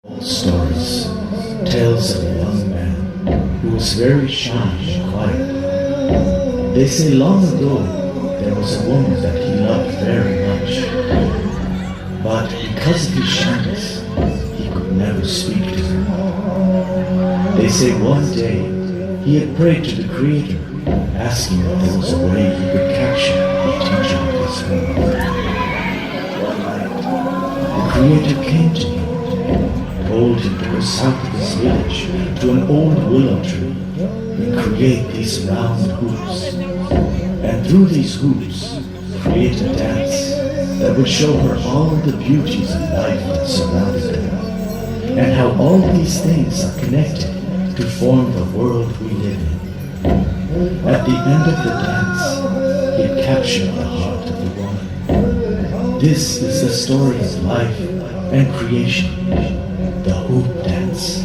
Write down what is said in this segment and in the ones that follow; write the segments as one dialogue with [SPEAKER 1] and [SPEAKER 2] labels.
[SPEAKER 1] Old stories, tales of a young man who was very shy and quiet. They say long ago there was a woman that he loved very much, but because of his shyness, he could never speak to her. They say one day he had prayed to the Creator, asking if there was a way he could capture the teaching of this woman. One night, the Creator came to him, told him to go south of his village to an old willow tree and create these round hoops. And through these hoops, create a dance that would show her all the beauties of life that surrounded her, and how all these things are connected to form the world we live in. At the end of the dance, he had captured the heart of the woman. This is the story of life and creation, the hoop dance.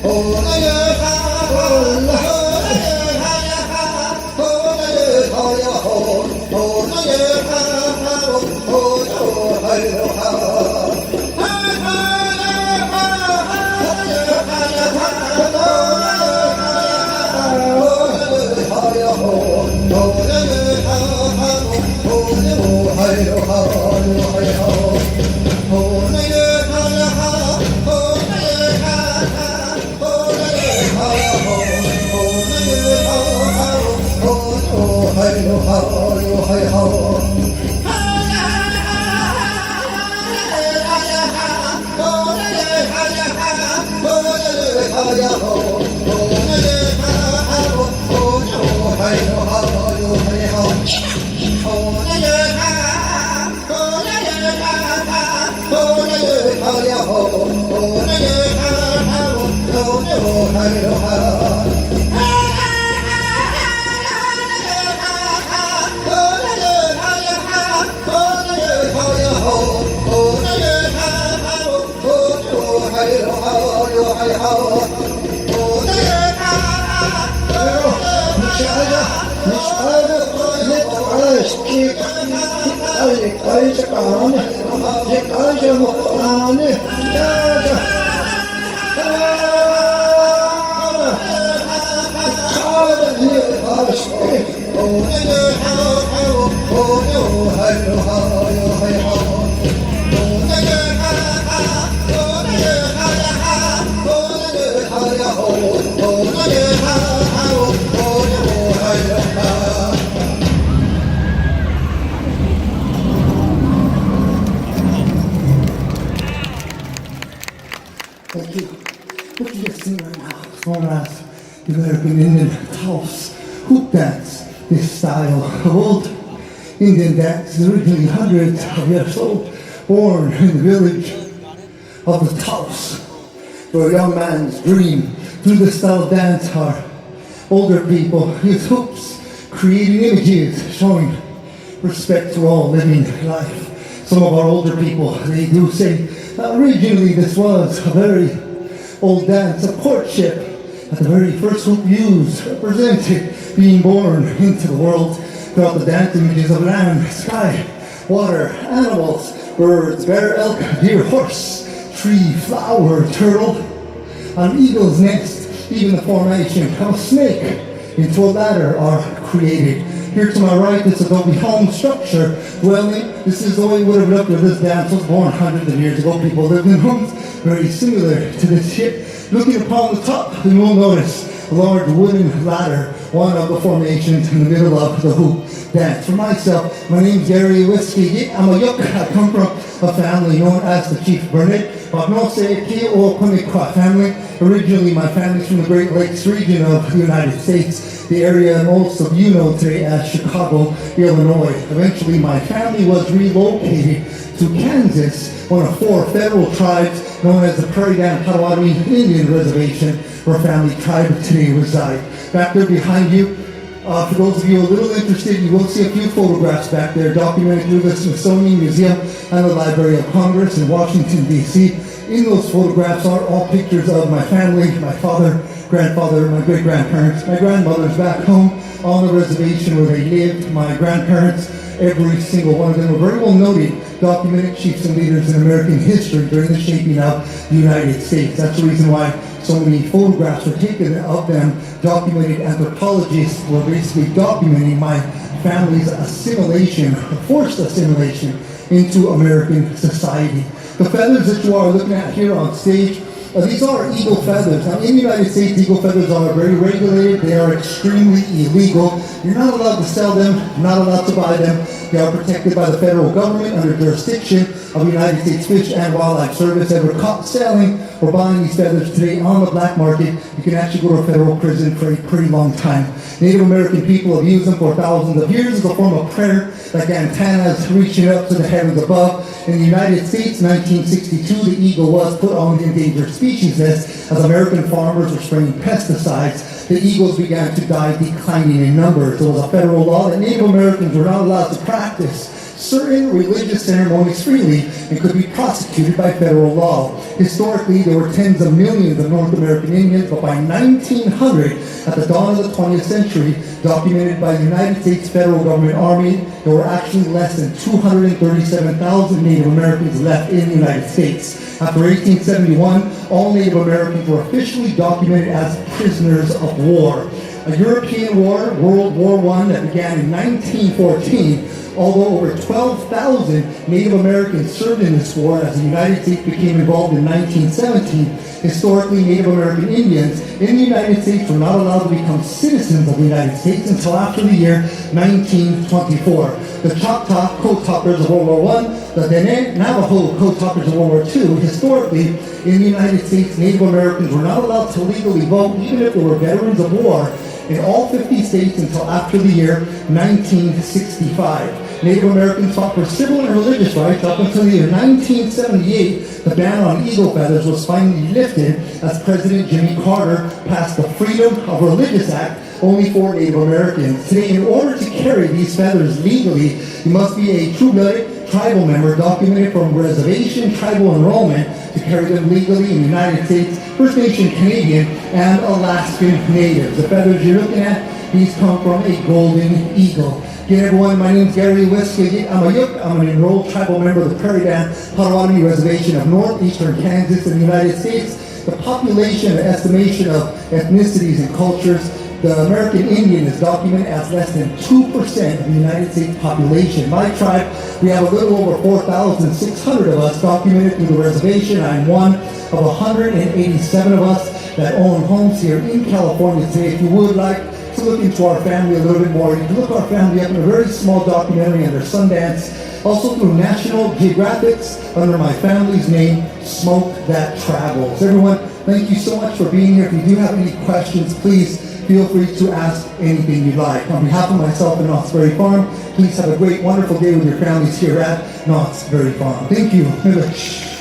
[SPEAKER 2] Oh, Thank you. What you just seen right now is known as the American Indian Taos hoop dance. This style of old Indian dance is originally hundreds of years old, born in the village of the Taos, where a young man's dream. Through this style of dance, our older people use hoops, creating images showing respect to all living life. Some of our older people, they do say, originally this was a very old dance of courtship. At the very first hoop used represented being born into the world. Throughout the dance, images of land, sky, water, animals, birds, bear, elk, deer, horse, tree, flower, turtle, an eagle's nest, even the formation of a snake into a ladder are created. Here to my right, this adobe home structure dwelling. This is the way it would have looked if this dance was born hundreds of years ago. People lived in homes very similar to this ship. Looking upon the top, you will notice a large wooden ladder, one of the formations in the middle of the hoop dance. For myself, my name's Gary Whiskey. I'm a Yuk. I come from a family known as the Chief Burnett. Family. Originally, my family's from the Great Lakes region of the United States, the area most of you know today as Chicago, Illinois. Eventually, my family was relocated to Kansas, one of 4 federal tribes known as the Prairie Dam Potawatomi Indian Reservation, where family tribe today reside. Back there behind you, for those of you a little interested, you will see a few photographs back there documented through the Smithsonian Museum and the Library of Congress in Washington, D.C. In those photographs are all pictures of my family, my father, grandfather, my great-grandparents, my grandmothers back home on the reservation where they lived. My grandparents, every single one of them were very well noted, documented chiefs and leaders in American history during the shaping of the United States. That's the reason why so many photographs were taken of them. Documented anthropologists were basically documenting my family's assimilation, forced assimilation into American society. The feathers that you are looking at here on stage, these are eagle feathers. Now, in the United States, eagle feathers are very regulated. They are extremely illegal. You're not allowed to sell them, not allowed to buy them. They are protected by the federal government under jurisdiction of the United States Fish and Wildlife Service. If we're caught selling or buying these feathers today on the black market, you can actually go to a federal prison for a pretty long time. Native American people have used them for thousands of years as a form of prayer, like antennas reaching up to the heavens above. In the United States, 1962, the eagle was put on the endangered species list as American farmers were spraying pesticides. The eagles began to die, declining in numbers. There was a federal law that Native Americans were not allowed to practice certain religious ceremonies freely and could be prosecuted by federal law. Historically, there were tens of millions of North American Indians, but by 1900, at the dawn of the 20th century, documented by the United States Federal Government Army, there were actually less than 237,000 Native Americans left in the United States. After 1871, all Native Americans were officially documented as prisoners of war. A European war, World War I, that began in 1914, although over 12,000 Native Americans served in this war as the United States became involved in 1917, historically Native American Indians in the United States were not allowed to become citizens of the United States until after the year 1924. The Choctaw Code Talkers of World War I, the Dene Navajo Code Talkers of World War II, historically in the United States, Native Americans were not allowed to legally vote even if they were veterans of war in all 50 states until after the year 1965. Native Americans fought for civil and religious rights up until the year 1978. The ban on eagle feathers was finally lifted as President Jimmy Carter passed the Freedom of Religious Act only for Native Americans. Today, in order to carry these feathers legally, you must be a true-blooded tribal member documented from reservation tribal enrollment to carry them legally in the United States, First Nation Canadian, and Alaskan Natives. The feathers you're looking at, these come from a golden eagle. Again, everyone, my name is Gary Whiskey. I'm a Yuk. I'm an enrolled tribal member of the Prairie Band Potawatomi Reservation of northeastern Kansas in the United States. The population and estimation of ethnicities and cultures, the American Indian is documented as less than 2% of the United States population. My tribe, we have a little over 4,600 of us documented through the reservation. I'm one of 187 of us that own homes here in California today. If you would like to look into our family a little bit more, you can look our family up in a very small documentary under Sundance, also through National Geographic's under my family's name, Smoke That Travels. Everyone, thank you so much for being here. If you do have any questions, please feel free to ask anything you'd like. On behalf of myself and Knott's Berry Farm, please have a great, wonderful day with your families here at Knott's Berry Farm. Thank you.